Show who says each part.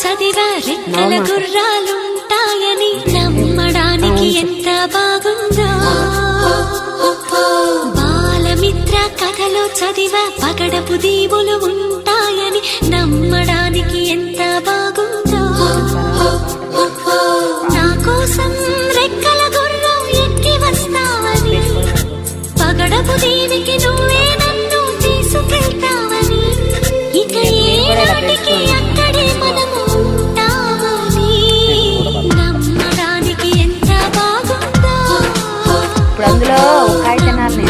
Speaker 1: చదివా రెక్కల గుర్రాలుంటాయని నమ్మడానికి ఎంత బాగుందో. బాలమిత్ర కథలో చదివా పగడపు దీవులు ఉంటాయని నమ్మడానికి ఎంత బాగుందో. నా కోసం రెక్కల గుర్రం ఎక్కి వస్తావని పగడపు దీవికి నువ్వే నన్ను తీసుకెళ్తావని ఇక ఏనాటికి అక్కడే మనము ఉంటామని నమ్మడానికి ఎంత బాగుందో.
Speaker 2: ఇప్పుడు అందులో కాయ తినాలి.